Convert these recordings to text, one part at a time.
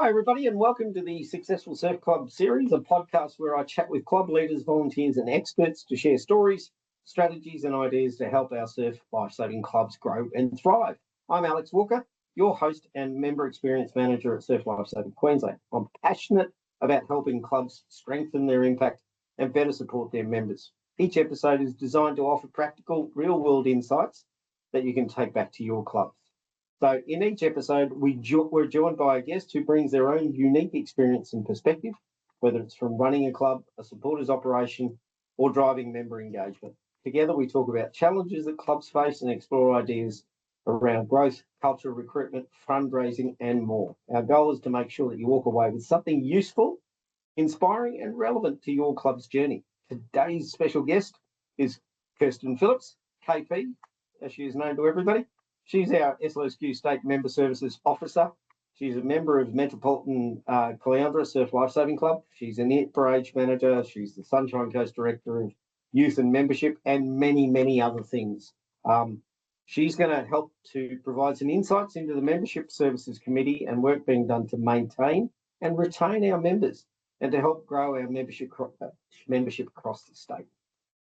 Hi, everybody, and welcome to the Successful Surf Club series, a podcast where I chat with club leaders, volunteers, and experts to share stories, strategies, and ideas to help our surf lifesaving clubs grow and thrive. I'm Alex Walker, your host and member experience manager at Surf Lifesaving Queensland. I'm passionate about helping clubs strengthen their impact and better support their members. Each episode is designed to offer practical, real-world insights that you can take back to your clubs. So in each episode, we're joined by a guest who brings their own unique experience and perspective, whether it's from running a club, a supporters operation, or driving member engagement. Together, we talk about challenges that clubs face and explore ideas around growth, culture, recruitment, fundraising, and more. Our goal is to make sure that you walk away with something useful, inspiring, and relevant to your club's journey. Today's special guest is Kirsten Phillips, KP, as she is known to everybody. She's our SLSQ State Member Services Officer. She's a member of Metropolitan Caloundra Surf Lifesaving Club. She's an ITBA Age Manager. She's the Sunshine Coast Director of Youth and Membership, and many, many other things. She's going to help to provide some insights into the Membership Services Committee and work being done to maintain and retain our members and to help grow our membership across the state.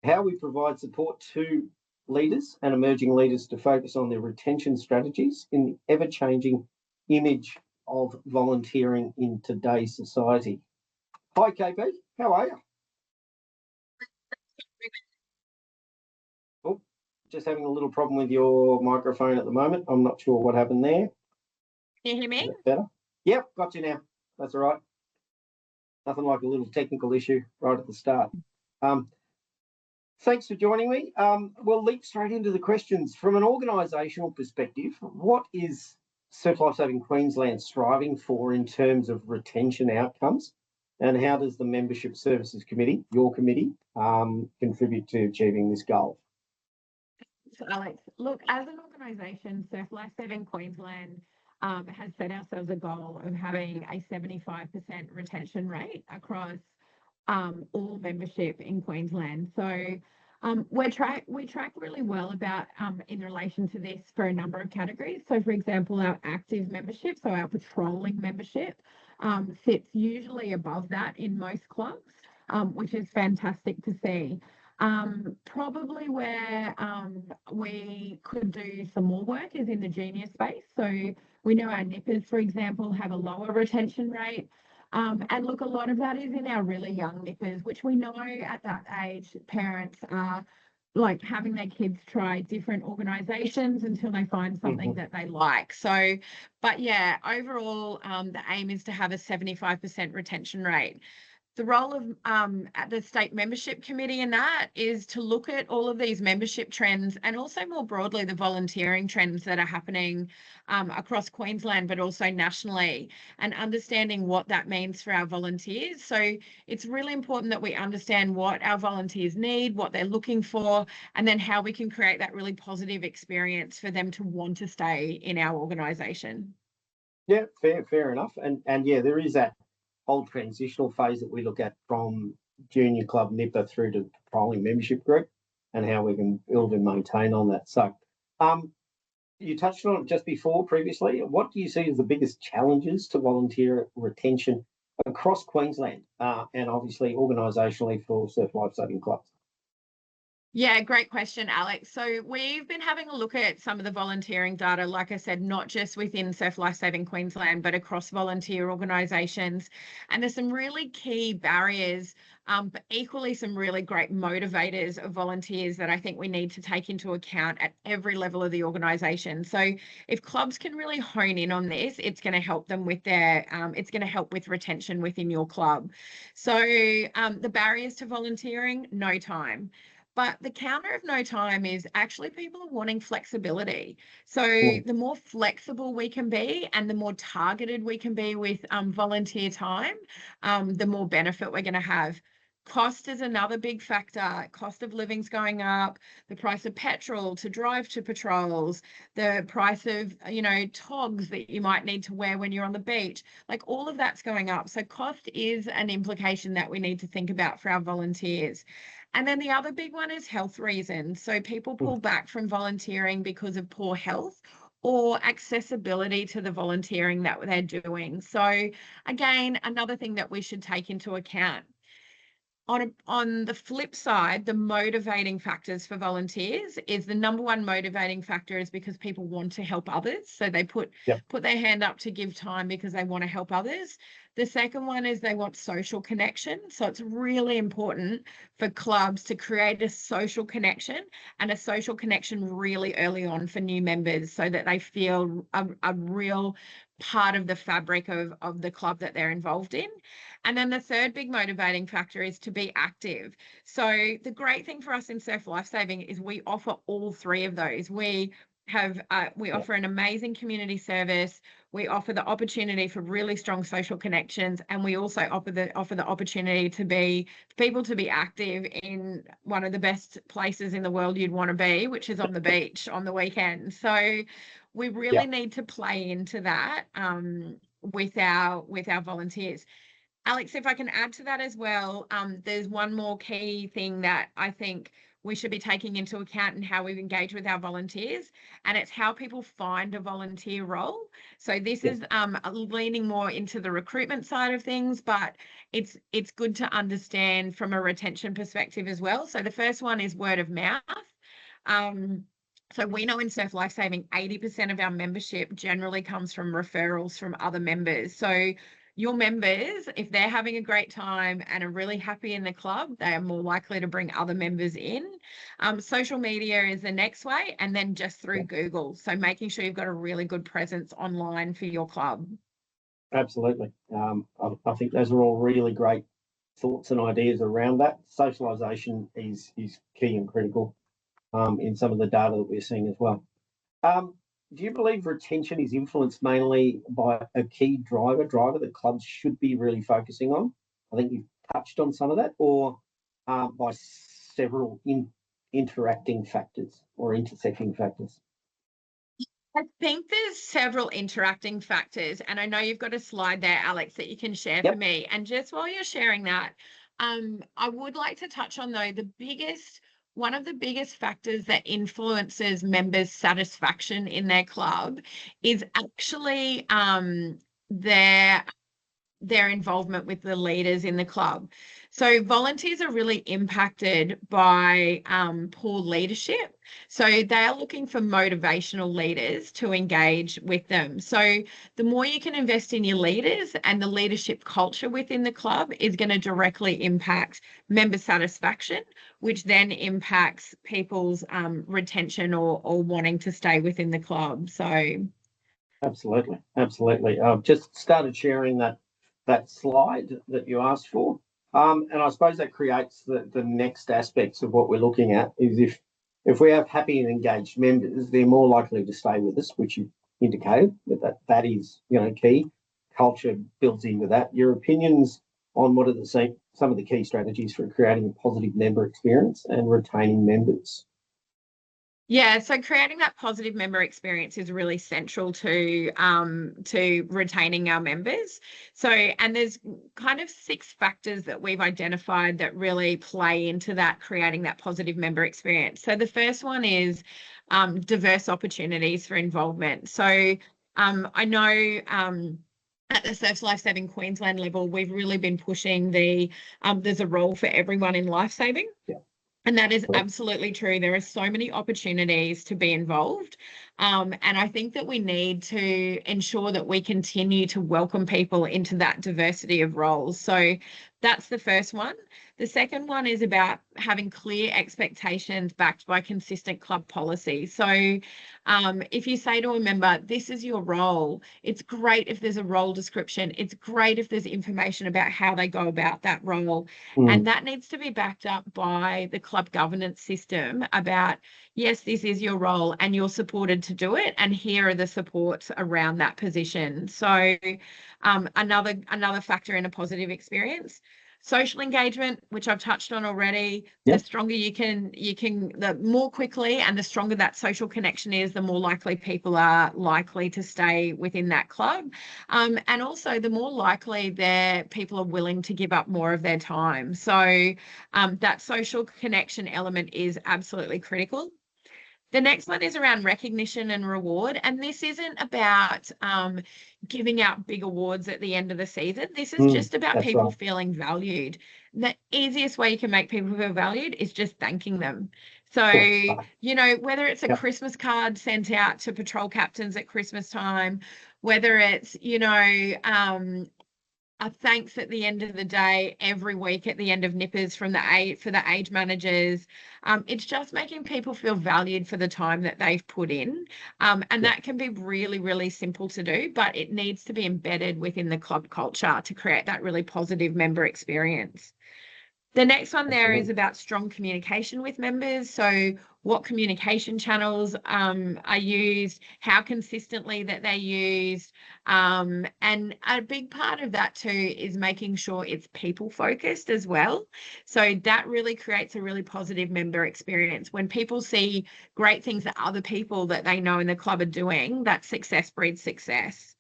How we provide support to leaders and emerging leaders to focus on their retention strategies in the ever-changing image of volunteering in today's society. Hi, KP. How are you? Oh, just having a little problem with your microphone at the moment. I'm not sure what happened there. Can you hear me? Better? Yep, got you now. That's all right. Nothing like a little technical issue right at the start. Thanks for joining me. We'll leap straight into the questions. From an organisational perspective, what is Surf Lifesaving Queensland striving for in terms of retention outcomes? And how does the Membership Services Committee, your committee, contribute to achieving this goal? So, Alex, look, as an organisation, Surf Lifesaving Queensland has set ourselves a goal of having a 75% retention rate across all membership in Queensland. So we track really well about in relation to this for a number of categories. So, for example, our active membership, so our patrolling membership, sits usually above that in most clubs, which is fantastic to see. Probably where we could do some more work is in the junior space. So we know our nippers, for example, have a lower retention rate. And look, a lot of that is in our really young nippers, which we know at that age, parents are like having their kids try different organisations until they find something that they like. So, but yeah, overall, the aim is to have a 75% retention rate. The role of the State Membership Committee in that is to look at all of these membership trends and also more broadly the volunteering trends that are happening across Queensland, but also nationally, and understanding what that means for our volunteers. So it's really important that we understand what our volunteers need, what they're looking for, and then how we can create that really positive experience for them to want to stay in our organisation. Yeah, fair enough. And yeah, there is that whole transitional phase that we look at from junior club nipper through to patrolling membership group and how we can build and maintain on that. So you touched on it just before previously. What do you see as the biggest challenges to volunteer retention across Queensland and obviously organisationally for Surf Lifesaving clubs? Yeah, great question, Alex. So we've been having a look at some of the volunteering data, like I said, not just within Surf Lifesaving Queensland, but across volunteer organisations. And there's some really key barriers, but equally some really great motivators of volunteers that I think we need to take into account at every level of the organisation. So if clubs can really hone in on this, it's going to help them with their, it's going to help with retention within your club. So the barriers to volunteering, no time. But the counter of no time is actually people are wanting flexibility. So the more flexible we can be and the more targeted we can be with volunteer time, the more benefit we're going to have. Cost is another big factor. Cost of living's going up, the price of petrol to drive to patrols, the price of, togs that you might need to wear when you're on the beach, like all of that's going up. So cost is an implication that we need to think about for our volunteers. And then the other big one is health reasons. So people pull back from volunteering because of poor health or accessibility to the volunteering that they're doing. So again, another thing that we should take into account. On the flip side, the motivating factors for volunteers is the number one motivating factor is because people want to help others. So they put their hand up to give time because they want to help others. The second one is they want social connection. So it's really important for clubs to create a social connection, and a social connection really early on for new members so that they feel a real part of the fabric of the club that they're involved in. And then the third big motivating factor is to be active. So the great thing for us in Surf Lifesaving is we offer all three of those. We offer an amazing community service. We offer the opportunity for really strong social connections, and we also offer the opportunity to be people to be active in one of the best places in the world you'd want to be, which is on the beach on the weekend. So we really need to play into that with our volunteers. Alex, if I can add to that as well, there's one more key thing that I think we should be taking into account in how we engage with our volunteers, and it's how people find a volunteer role. So this is leaning more into the recruitment side of things, but it's good to understand from a retention perspective as well. So the first one is word of mouth. So we know in Surf Lifesaving, 80% of our membership generally comes from referrals from other members. So your members, if they're having a great time and are really happy in the club, they are more likely to bring other members in. Social media is the next way, and then just through Google. So making sure you've got a really good presence online for your club. Absolutely. I think those are all really great thoughts and ideas around that. Socialisation is key and critical in some of the data that we're seeing as well. Do you believe retention is influenced mainly by a key driver that clubs should be really focusing on? I think you've touched on some of that, or by several interacting factors or intersecting factors? I think there's several interacting factors, and I know you've got a slide there, Alex, that you can share for me. And just while you're sharing that, I would like to touch on, though, one of the biggest factors that influences members' satisfaction in their club is actually their involvement with the leaders in the club. So volunteers are really impacted by poor leadership. So they are looking for motivational leaders to engage with them. So the more you can invest in your leaders, and the leadership culture within the club is going to directly impact member satisfaction, which then impacts people's retention or wanting to stay within the club. So absolutely. I've just started sharing that slide that you asked for. And I suppose that creates the next aspects of what we're looking at is if we have happy and engaged members, they're more likely to stay with us, which you indicated that is key. Culture builds into that. Your opinions on what are some of the key strategies for creating a positive member experience and retaining members? Yeah, so creating that positive member experience is really central to retaining our members. So, and there's kind of 6 factors that we've identified that really play into that, creating that positive member experience. So the first one is diverse opportunities for involvement. So I know at the Surf Lifesaving Queensland level, we've really been pushing there's a role for everyone in lifesaving. Yeah. And that is absolutely true. There are so many opportunities to be involved. And I think that we need to ensure that we continue to welcome people into that diversity of roles. So that's the first one. The second one is about having clear expectations backed by consistent club policy. So if you say to a member, this is your role, it's great if there's a role description. It's great if there's information about how they go about that role. And that needs to be backed up by the club governance system about, yes, this is your role and you're supported to do it, and here are the supports around that position. So another factor in a positive experience. Social engagement, which I've touched on already. The stronger the more quickly and the stronger that social connection is, the more likely people are likely to stay within that club. And also the more likely people are willing to give up more of their time. So that social connection element is absolutely critical. The next one is around recognition and reward. And this isn't about giving out big awards at the end of the season. This is just about people feeling valued. The easiest way you can make people feel valued is just thanking them. So, whether it's a Christmas card sent out to patrol captains at Christmas time, whether it's, a thanks at the end of the day every week at the end of nippers for the age managers. It's just making people feel valued for the time that they've put in. And that can be really, really simple to do, but it needs to be embedded within the club culture to create that really positive member experience. The next one there is about strong communication with members. So what communication channels are used, how consistently that they're used. And a big part of that too is making sure it's people focused as well. So that really creates a really positive member experience. When people see great things that other people that they know in the club are doing, that success breeds success.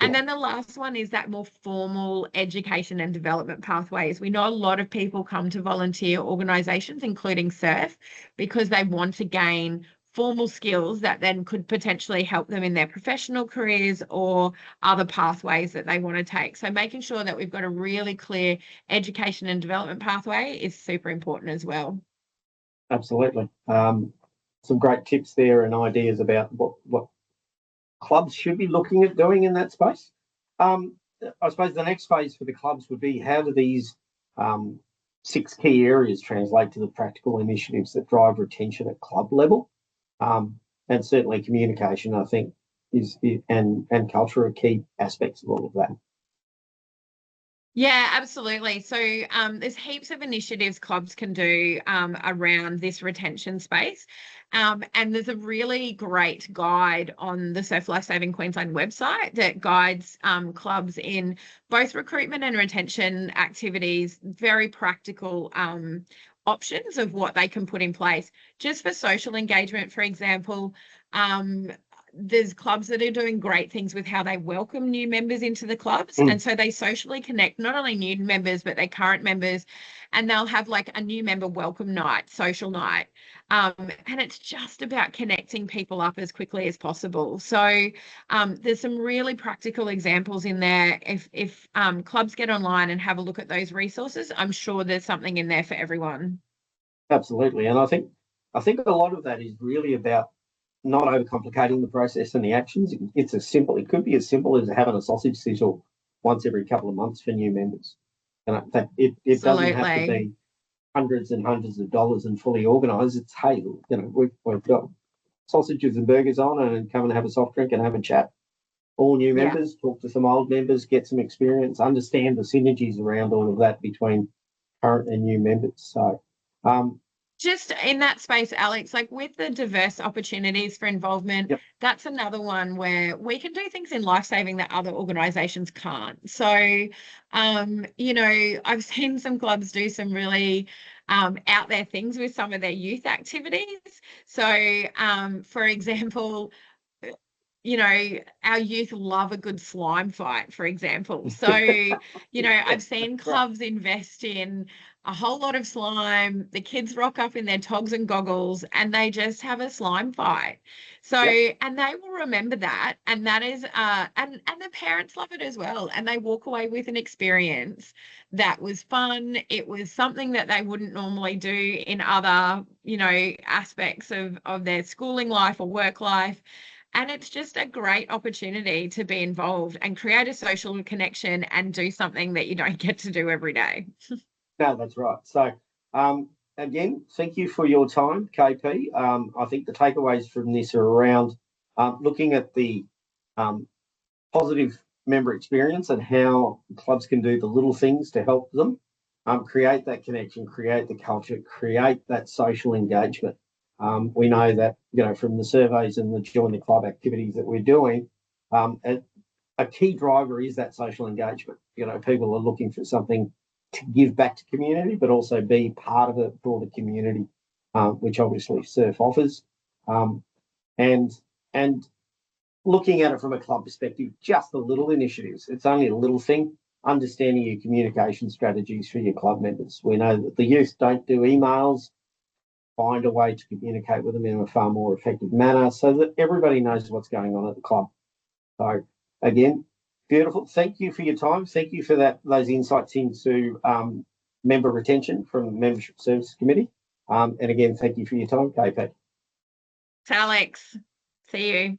And then the last one is that more formal education and development pathways. We know a lot of people come to volunteer organisations, including SURF, because they want to gain formal skills that then could potentially help them in their professional careers or other pathways that they want to take. So making sure that we've got a really clear education and development pathway is super important as well. Absolutely. Some great tips there and ideas about what clubs should be looking at doing in that space. I suppose the next phase for the clubs would be, how do these 6 key areas translate to the practical initiatives that drive retention at club level? And certainly communication, I think, and culture are key aspects of all of that. Yeah, absolutely. So there's heaps of initiatives clubs can do around this retention space. And there's a really great guide on the Surf Life Saving Queensland website that guides clubs in both recruitment and retention activities, very practical options of what they can put in place. Just for social engagement, for example, there's clubs that are doing great things with how they welcome new members into the clubs. And so they socially connect not only new members, but their current members. And they'll have like a new member welcome night, social night. And it's just about connecting people up as quickly as possible. So there's some really practical examples in there. If clubs get online and have a look at those resources, I'm sure there's something in there for everyone. Absolutely. And I think a lot of that is really about not overcomplicating the process and the actions. It could be as simple as having a sausage sizzle once every couple of months for new members. And it doesn't have to be hundreds and hundreds of dollars and fully organised. It's, hey, we've got sausages and burgers on, and come and have a soft drink and have a chat. All new members, talk to some old members, get some experience, understand the synergies around all of that between current and new members. So just in that space, Alex, like with the diverse opportunities for involvement, that's another one where we can do things in life-saving that other organisations can't. So, I've seen some clubs do some really out there things with some of their youth activities. So, for example, our youth love a good slime fight, for example. So, I've seen clubs invest in a whole lot of slime. The kids rock up in their togs and goggles and they just have a slime fight. So, and they will remember that. And that is, and the parents love it as well. And they walk away with an experience that was fun. It was something that they wouldn't normally do in other, aspects of their schooling life or work life. And it's just a great opportunity to be involved and create a social connection and do something that you don't get to do every day. No, that's right. So, again, thank you for your time, KP. I think the takeaways from this are around looking at the positive member experience and how clubs can do the little things to help them create that connection, create the culture, create that social engagement. We know that, from the surveys and the join the club activities that we're doing, a key driver is that social engagement. People are looking for something to give back to community, but also be part of a broader community, which obviously Surf offers. And looking at it from a club perspective, just the little initiatives. It's only a little thing. Understanding your communication strategies for your club members. We know that the youth don't do emails find a way to communicate with them in a far more effective manner so that everybody knows what's going on at the club. So again, beautiful. Thank you for your time. Thank you for those insights into member retention from the Membership Services Committee. And again, thank you for your time, KP. Alex, see you.